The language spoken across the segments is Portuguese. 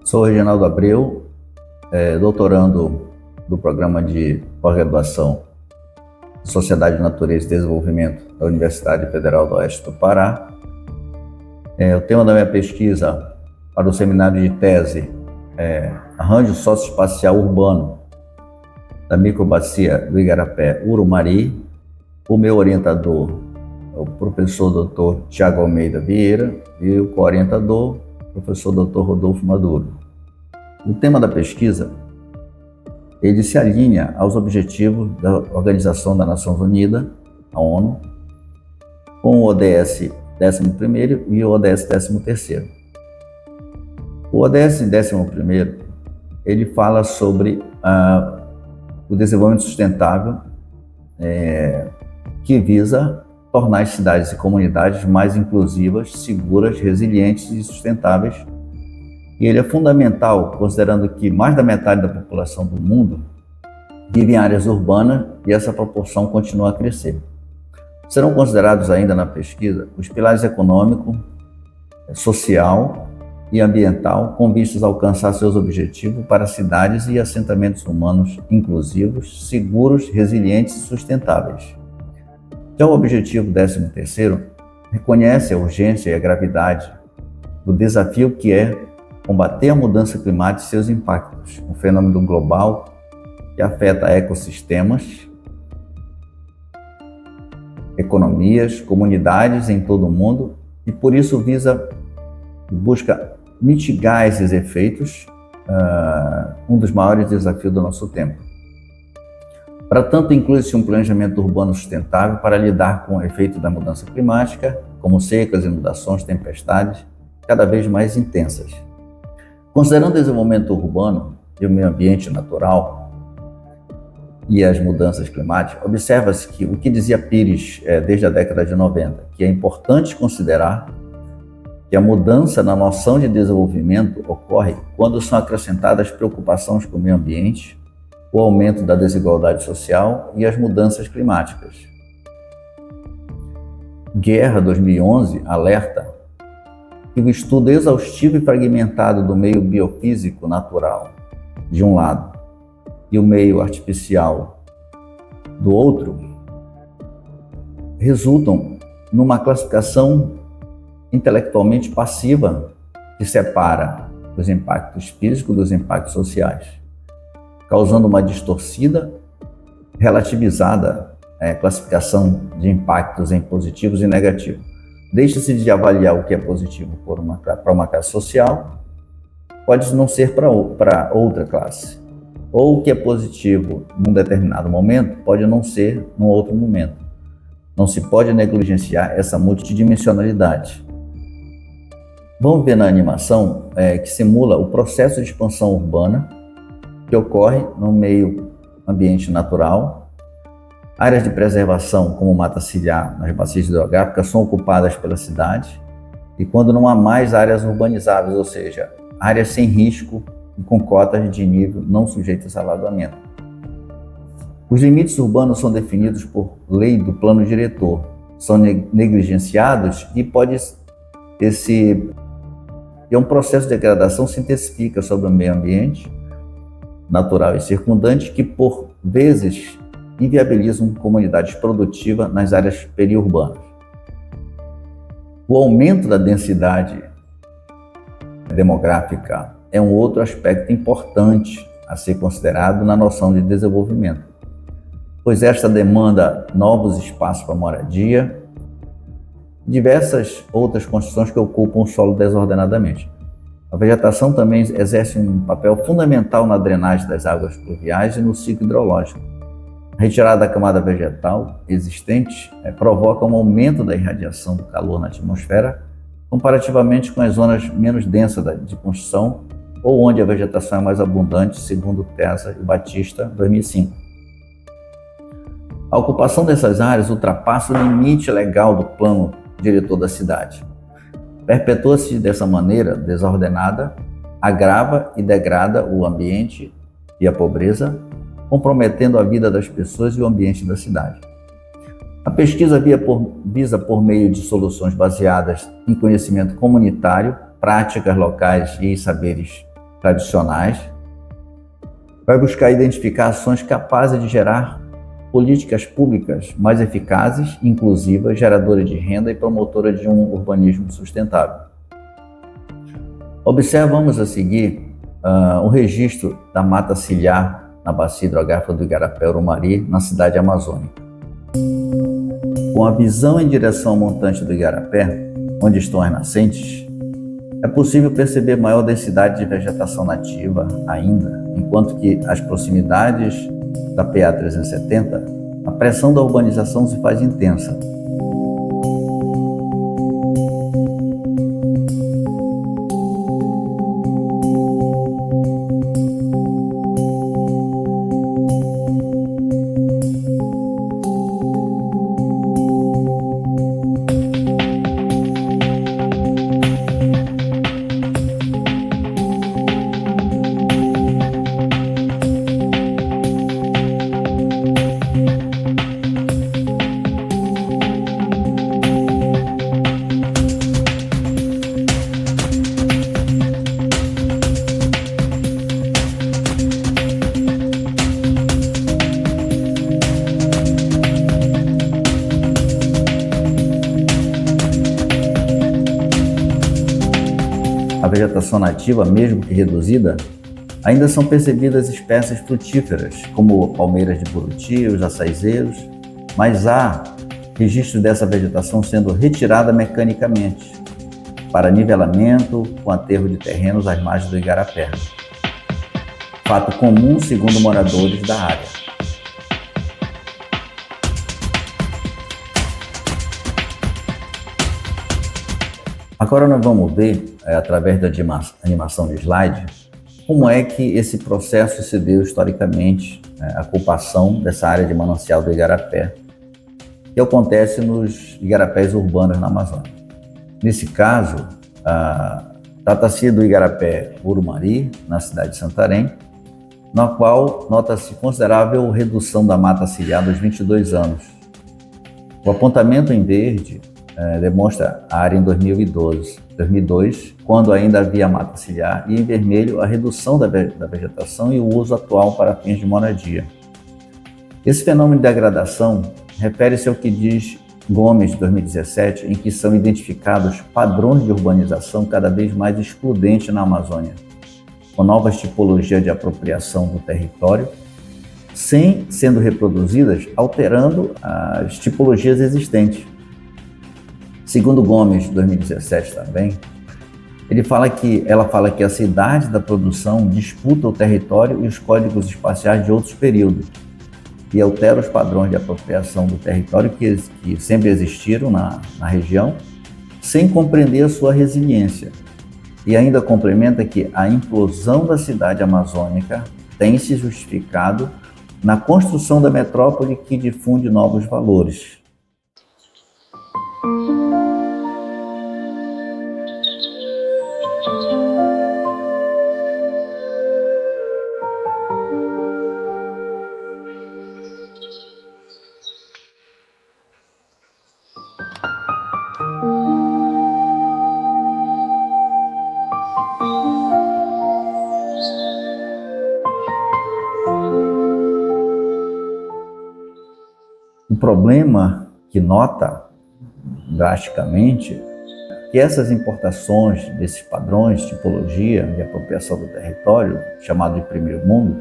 Sou Reginaldo Abreu, doutorando do programa de pós-graduação de Sociedade, Natureza e Desenvolvimento da Universidade Federal do Oeste do Pará. O tema da minha pesquisa para o seminário de tese é Arranjo Socioespacial Urbano da Microbacia do Igarapé, Urumari. O meu orientador é o professor Dr. Tiago Almeida Vieira e o co-orientador, professor Dr. Rodolfo Maduro. O tema da pesquisa, ele se alinha aos objetivos da Organização das Nações Unidas, a ONU, com o ODS 11º e o ODS 13º. O ODS 11º, ele fala sobre o desenvolvimento sustentável, que visa tornar as cidades e comunidades mais inclusivas, seguras, resilientes e sustentáveis. E ele é fundamental, considerando que mais da metade da população do mundo vive em áreas urbanas e essa proporção continua a crescer. Serão considerados ainda na pesquisa os pilares econômico, social e ambiental, com vistas a alcançar seus objetivos para cidades e assentamentos humanos inclusivos, seguros, resilientes e sustentáveis. Já o objetivo 13º reconhece a urgência e a gravidade do desafio que é combater a mudança climática e seus impactos, um fenômeno global que afeta ecossistemas, economias, comunidades em todo o mundo e por isso busca mitigar esses efeitos, um dos maiores desafios do nosso tempo. Para tanto, inclui-se um planejamento urbano sustentável para lidar com o efeito da mudança climática, como secas, inundações, tempestades, cada vez mais intensas. Considerando o desenvolvimento urbano e o meio ambiente natural e as mudanças climáticas, observa-se que o que dizia Pires desde a década de 90, que é importante considerar que a mudança na noção de desenvolvimento ocorre quando são acrescentadas preocupações com o meio ambiente, o aumento da desigualdade social e as mudanças climáticas. Guerra 2011 alerta que o estudo exaustivo e fragmentado do meio biofísico natural, de um lado, e o meio artificial, do outro, resultam numa classificação intelectualmente passiva que separa os impactos físicos dos impactos sociais, causando uma distorcida, relativizada classificação de impactos em positivos e negativos. Deixa-se de avaliar o que é positivo para uma classe social, pode não ser para outra classe. Ou o que é positivo num determinado momento pode não ser num outro momento. Não se pode negligenciar essa multidimensionalidade. Vamos ver na animação que simula o processo de expansão urbana que ocorre no meio ambiente natural. Áreas de preservação, como mata ciliar nas bacias hidrográficas, são ocupadas pela cidade e quando não há mais áreas urbanizáveis, ou seja, áreas sem risco e com cotas de nível não sujeitas a alagamento. Os limites urbanos são definidos por lei do plano diretor, são negligenciados e um processo de degradação se intensifica sobre o meio ambiente natural e circundante que, por vezes, inviabilizam comunidades produtivas nas áreas periurbanas. O aumento da densidade demográfica é um outro aspecto importante a ser considerado na noção de desenvolvimento, pois esta demanda novos espaços para moradia e diversas outras construções que ocupam o solo desordenadamente. A vegetação também exerce um papel fundamental na drenagem das águas pluviais e no ciclo hidrológico. A retirada da camada vegetal existente provoca um aumento da irradiação do calor na atmosfera comparativamente com as zonas menos densas de construção ou onde a vegetação é mais abundante, segundo Tesa e Batista, 2005. A ocupação dessas áreas ultrapassa o limite legal do plano diretor da cidade. Perpetua-se dessa maneira desordenada, agrava e degrada o ambiente e a pobreza, comprometendo a vida das pessoas e o ambiente da cidade. A pesquisa visa, por meio de soluções baseadas em conhecimento comunitário, práticas locais e saberes tradicionais, vai buscar identificar ações capazes de gerar políticas públicas mais eficazes, inclusivas, geradoras de renda e promotoras de um urbanismo sustentável. Observamos a seguir o registro da mata ciliar na bacia hidrográfica do Igarapé-Urumari, na cidade amazônica. Com a visão em direção ao montante do Igarapé, onde estão as nascentes, é possível perceber maior densidade de vegetação nativa ainda, enquanto que às proximidades da PA 370, a pressão da urbanização se faz intensa. A vegetação nativa, mesmo que reduzida, ainda são percebidas espécies frutíferas, como palmeiras de Buriti, os açaizeiros, mas há registro dessa vegetação sendo retirada mecanicamente para nivelamento com aterro de terrenos às margens do Igarapé. Fato comum, segundo moradores da área. Agora nós vamos ver, através da animação de slide, como é que esse processo se deu historicamente, a ocupação dessa área de manancial do Igarapé, que acontece nos igarapés urbanos na Amazônia. Nesse caso, trata-se do Igarapé Urumari, na cidade de Santarém, na qual nota-se considerável redução da mata ciliar dos 22 anos. O apontamento em verde demonstra a área em 2002, quando ainda havia mata ciliar, e em vermelho a redução da vegetação e o uso atual para fins de moradia. Esse fenômeno de degradação refere-se ao que diz Gomes, de 2017, em que são identificados padrões de urbanização cada vez mais excludentes na Amazônia, com novas tipologias de apropriação do território, sendo reproduzidas, alterando as tipologias existentes. Segundo Gomes, de 2017 também, ela fala que a cidade da produção disputa o território e os códigos espaciais de outros períodos e altera os padrões de apropriação do território que sempre existiram na região, sem compreender a sua resiliência. E ainda complementa que a implosão da cidade amazônica tem se justificado na construção da metrópole que difunde novos valores. O problema que nota drasticamente é que essas importações desses padrões, tipologia de apropriação do território, chamado de primeiro mundo,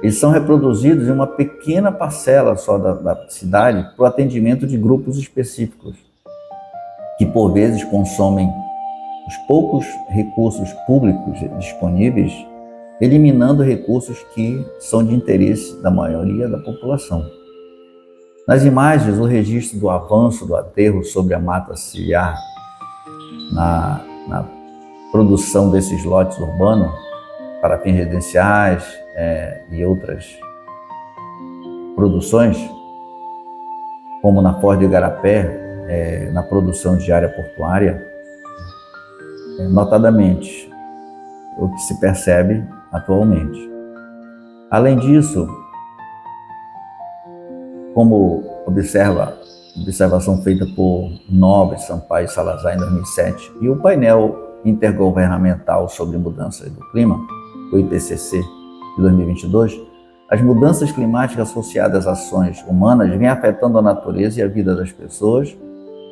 eles são reproduzidos em uma pequena parcela só da cidade para o atendimento de grupos específicos, que por vezes consomem os poucos recursos públicos disponíveis, eliminando recursos que são de interesse da maioria da população. Nas imagens, o registro do avanço do aterro sobre a mata ciliar na produção desses lotes urbanos para fins residenciais e outras produções, como na Foz do Igarapé, na produção de área portuária, notadamente, o que se percebe atualmente. Além disso, como observação feita por Nobre, Sampaio e Salazar em 2007 e o painel intergovernamental sobre mudanças do clima, o IPCC de 2022, as mudanças climáticas associadas às ações humanas vêm afetando a natureza e a vida das pessoas,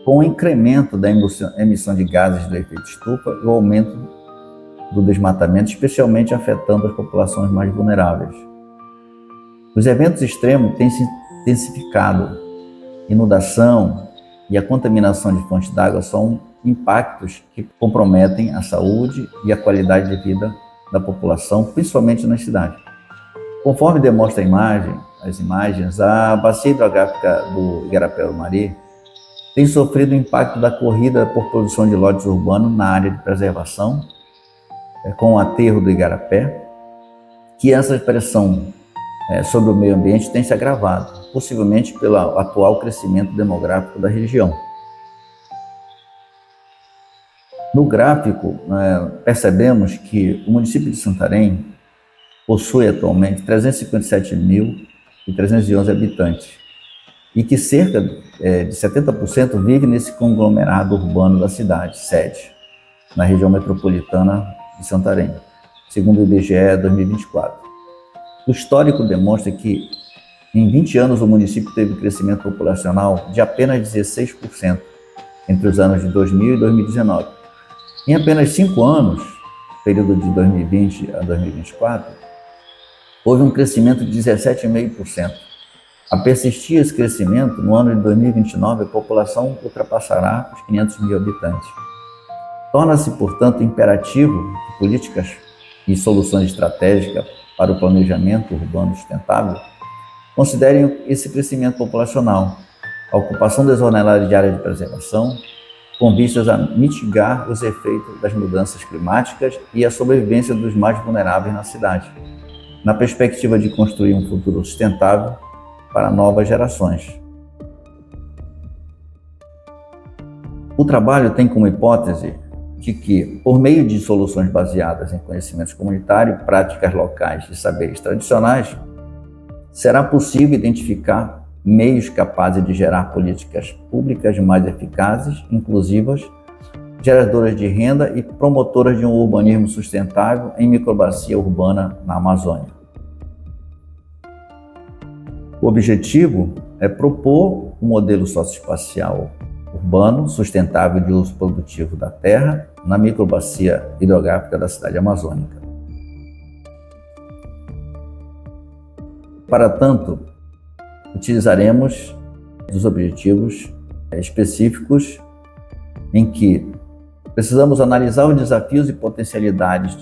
com o incremento da emissão de gases do efeito estufa e o aumento do desmatamento, especialmente afetando as populações mais vulneráveis. Os eventos extremos têm se intensificado. Inundação e a contaminação de fontes d'água são impactos que comprometem a saúde e a qualidade de vida da população, principalmente nas cidades. Conforme demonstra as imagens, a bacia hidrográfica do Igarapé-Mari tem sofrido o impacto da corrida por produção de lotes urbanos na área de preservação, com o aterro do Igarapé, que essa pressão sobre o meio ambiente tem se agravado, possivelmente pelo atual crescimento demográfico da região. No gráfico, percebemos que o município de Santarém possui atualmente 357.311 habitantes e que cerca de 70% vive nesse conglomerado urbano da cidade, sede, na região metropolitana de Santarém, segundo o IBGE 2024. O histórico demonstra que em 20 anos o município teve crescimento populacional de apenas 16% entre os anos de 2000 e 2019. Em apenas 5 anos, período de 2020 a 2024, houve um crescimento de 17,5%. A persistir esse crescimento, no ano de 2029, a população ultrapassará os 500 mil habitantes. Torna-se, portanto, imperativo que políticas e soluções estratégicas para o planejamento urbano sustentável considerem esse crescimento populacional, a ocupação desordenada de área de preservação, com vistas a mitigar os efeitos das mudanças climáticas e a sobrevivência dos mais vulneráveis na cidade, na perspectiva de construir um futuro sustentável para novas gerações. O trabalho tem como hipótese de que, por meio de soluções baseadas em conhecimentos comunitários, práticas locais e saberes tradicionais, será possível identificar meios capazes de gerar políticas públicas mais eficazes, inclusivas, geradoras de renda e promotoras de um urbanismo sustentável em microbacia urbana na Amazônia. O objetivo é propor um modelo socioespacial urbano sustentável de uso produtivo da terra na microbacia hidrográfica da cidade amazônica. Para tanto, utilizaremos os objetivos específicos em que precisamos analisar os desafios e potencialidades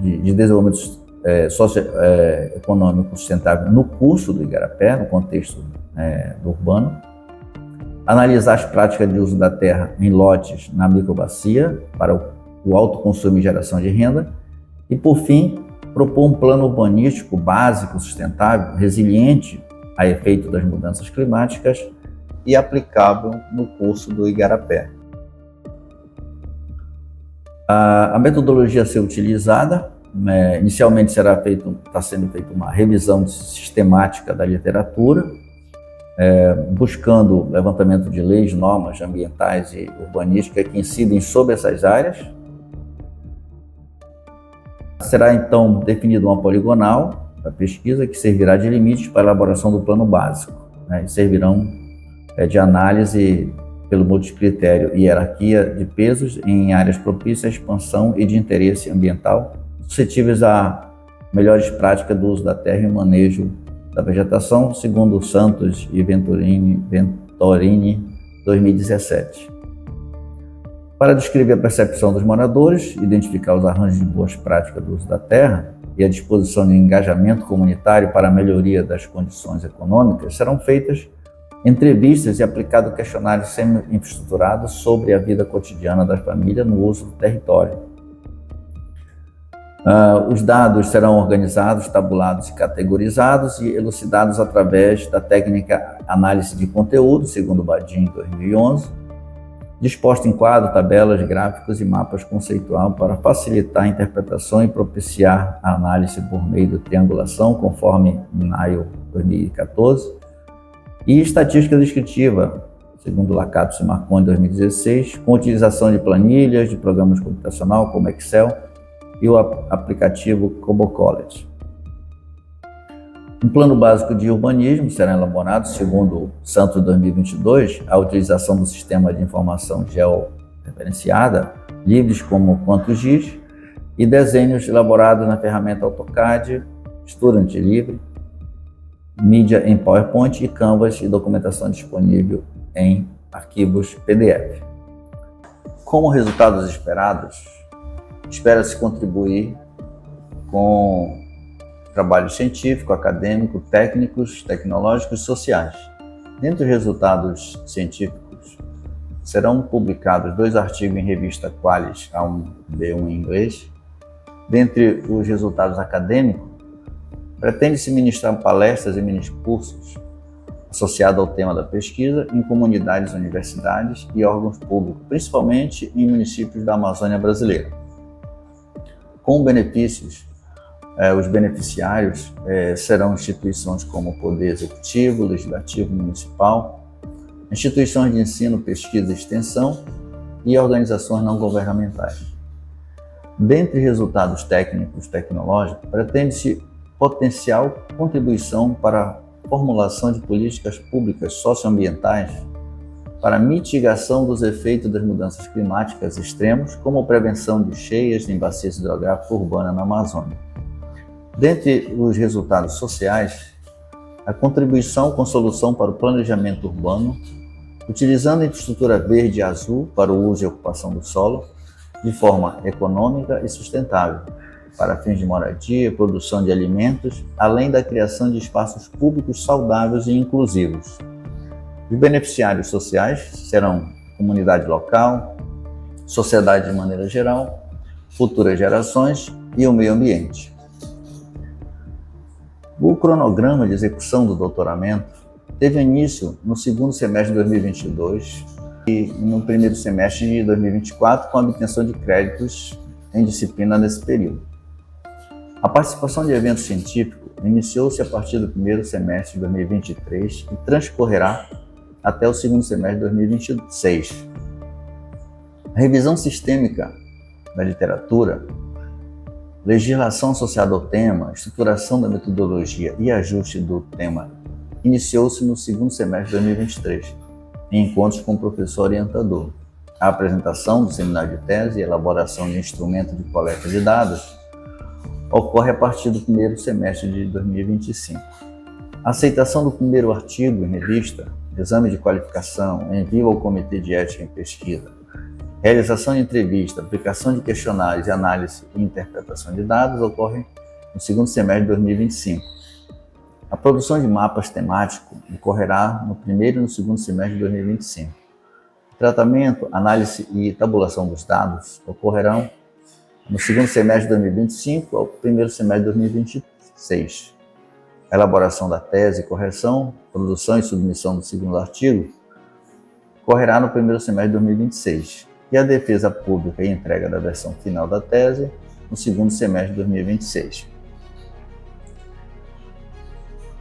de desenvolvimento socioeconômico sustentável no curso do Igarapé, no contexto do urbano, analisar as práticas de uso da terra em lotes na microbacia para o alto consumo e geração de renda e, por fim, propor um plano urbanístico básico, sustentável, resiliente a efeito das mudanças climáticas e aplicável no curso do Igarapé. A metodologia a ser utilizada, inicialmente está sendo feita uma revisão sistemática da literatura, buscando levantamento de leis, normas ambientais e urbanísticas que incidem sobre essas áreas. Será então definida uma poligonal da pesquisa que servirá de limite para a elaboração do plano básico, e servirão de análise pelo multicritério e hierarquia de pesos em áreas propícias à expansão e de interesse ambiental, suscetíveis a melhores práticas do uso da terra e manejo da vegetação, segundo Santos e Ventorini 2017. Para descrever a percepção dos moradores, identificar os arranjos de boas práticas do uso da terra e a disposição de engajamento comunitário para a melhoria das condições econômicas, serão feitas entrevistas e aplicado questionário semi-infraestruturado sobre a vida cotidiana das famílias no uso do território. Os dados serão organizados, tabulados e categorizados e elucidados através da técnica análise de conteúdo, segundo Badin, 2011, disposta em quadro, tabelas, gráficos e mapas conceitual para facilitar a interpretação e propiciar a análise por meio de triangulação, conforme NAIO 2014, e estatística descritiva, segundo Lacato e Marconi 2016, com utilização de planilhas, de programas computacional como Excel e o aplicativo Kobo College. Um plano básico de urbanismo será elaborado, segundo o Censo 2022, a utilização do sistema de informação georreferenciada, livres como QuantoGIS, e desenhos elaborados na ferramenta AutoCAD, Student Livre, mídia em PowerPoint e Canvas e documentação disponível em arquivos PDF. Como resultados esperados, espera-se contribuir com trabalho científico, acadêmico, técnicos, tecnológicos e sociais. Dentre os resultados científicos, serão publicados 2 artigos em revista Qualis A1, B1 em inglês. Dentre os resultados acadêmicos, pretende-se ministrar palestras e mini-cursos associados ao tema da pesquisa em comunidades, universidades e órgãos públicos, principalmente em municípios da Amazônia brasileira. Com benefícios, os beneficiários serão instituições como o Poder Executivo, Legislativo Municipal, instituições de ensino, pesquisa e extensão e organizações não governamentais. Dentre resultados técnicos tecnológicos, pretende-se potencial contribuição para a formulação de políticas públicas socioambientais para a mitigação dos efeitos das mudanças climáticas extremos, como prevenção de cheias em bacias hidrográficas urbanas na Amazônia. Dentre os resultados sociais, a contribuição com solução para o planejamento urbano, utilizando a infraestrutura verde e azul para o uso e ocupação do solo, de forma econômica e sustentável, para fins de moradia e produção de alimentos, além da criação de espaços públicos saudáveis e inclusivos. Os beneficiários sociais serão comunidade local, sociedade de maneira geral, futuras gerações e o meio ambiente. O cronograma de execução do doutoramento teve início no segundo semestre de 2022 e no primeiro semestre de 2024, com a obtenção de créditos em disciplina nesse período. A participação de eventos científicos iniciou-se a partir do primeiro semestre de 2023 e transcorrerá até o segundo semestre de 2026. A revisão sistêmica da literatura, legislação associada ao tema, estruturação da metodologia e ajuste do tema iniciou-se no segundo semestre de 2023, em encontros com o professor orientador. A apresentação do seminário de tese e elaboração de instrumento de coleta de dados ocorre a partir do primeiro semestre de 2025. A aceitação do primeiro artigo em revista, exame de qualificação, envio ao Comitê de Ética em Pesquisa, realização de entrevista, aplicação de questionários e análise e interpretação de dados ocorrem no segundo semestre de 2025. A produção de mapas temáticos ocorrerá no primeiro e no segundo semestre de 2025. O tratamento, análise e tabulação dos dados ocorrerão no segundo semestre de 2025 ao primeiro semestre de 2026. A elaboração da tese, correção, produção e submissão do segundo artigo ocorrerá no primeiro semestre de 2026 e a defesa pública e entrega da versão final da tese no segundo semestre de 2026.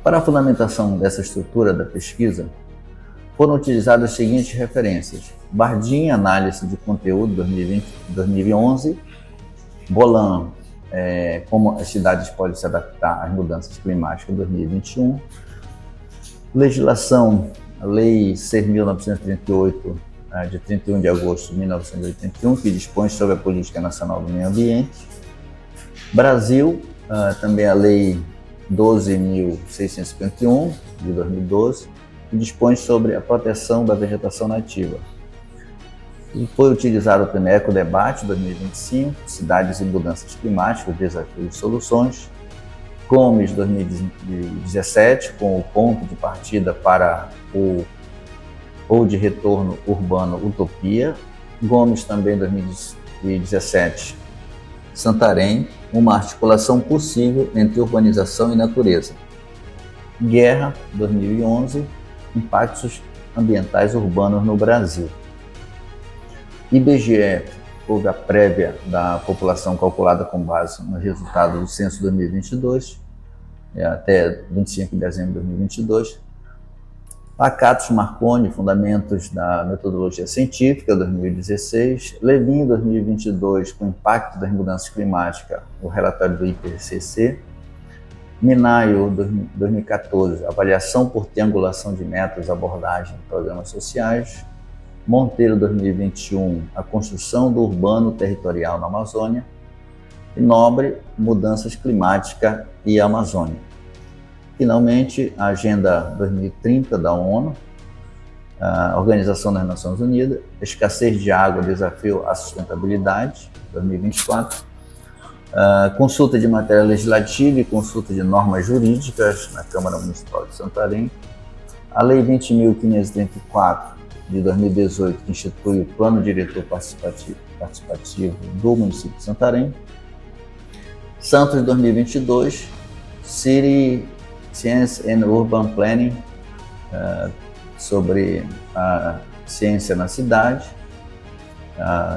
Para a fundamentação dessa estrutura da pesquisa, foram utilizadas as seguintes referências: Bardeen, Análise de Conteúdo 2011, Bolan, Como as Cidades Podem se Adaptar às Mudanças Climáticas 2021, Legislação, a Lei 6.938, de 31 de agosto de 1981, que dispõe sobre a Política Nacional do Meio Ambiente. Brasil, também a Lei 12.651, de 2012, que dispõe sobre a proteção da vegetação nativa. E foi utilizado o Eco Debate 2025, Cidades e Mudanças Climáticas, Desafios e Soluções, Gomes 2017, com o ponto de partida para o ou de retorno urbano Utopia, Gomes também 2017, Santarém, uma articulação possível entre urbanização e natureza. Guerra 2011, impactos ambientais urbanos no Brasil. IBGE, houve a prévia da população calculada com base no resultado do censo 2022, até 25 de dezembro de 2022. Pacatus Marconi, Fundamentos da Metodologia Científica, 2016. Levin, 2022, com Impacto das Mudanças Climáticas, o relatório do IPCC. Minayo, 2014, Avaliação por Triangulação de Metas, Abordagem de Programas Sociais. Monteiro, 2021, A Construção do Urbano Territorial na Amazônia. E Nobre, Mudanças Climáticas e Amazônia. Finalmente, a Agenda 2030 da ONU, a Organização das Nações Unidas, Escassez de Água, Desafio à Sustentabilidade, 2024, consulta de matéria legislativa e consulta de normas jurídicas na Câmara Municipal de Santarém, a Lei 20.534 de 2018, que institui o Plano Diretor Participativo do município de Santarém, Santos 2022, City Science and Urban Planning, sobre a ciência na cidade.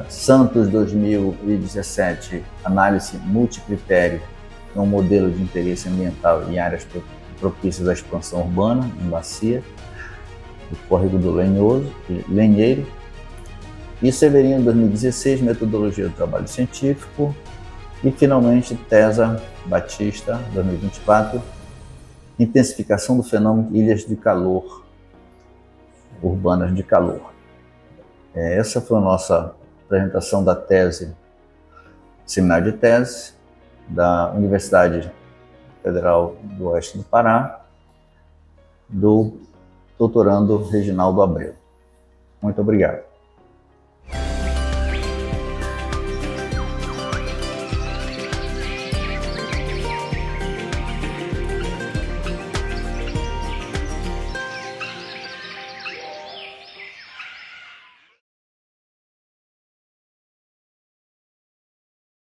Santos 2017, Análise Multicritério, um modelo de interesse ambiental em áreas propícias à expansão urbana, em bacia, do córrego do Lenheiro. E Severino 2016, Metodologia do Trabalho Científico. E finalmente Tesa Batista 2024, Intensificação do fenômeno Ilhas de Calor, urbanas de calor. Essa foi a nossa apresentação da tese, seminário de tese, da Universidade Federal do Oeste do Pará, do doutorando Reginaldo Abreu. Muito obrigado.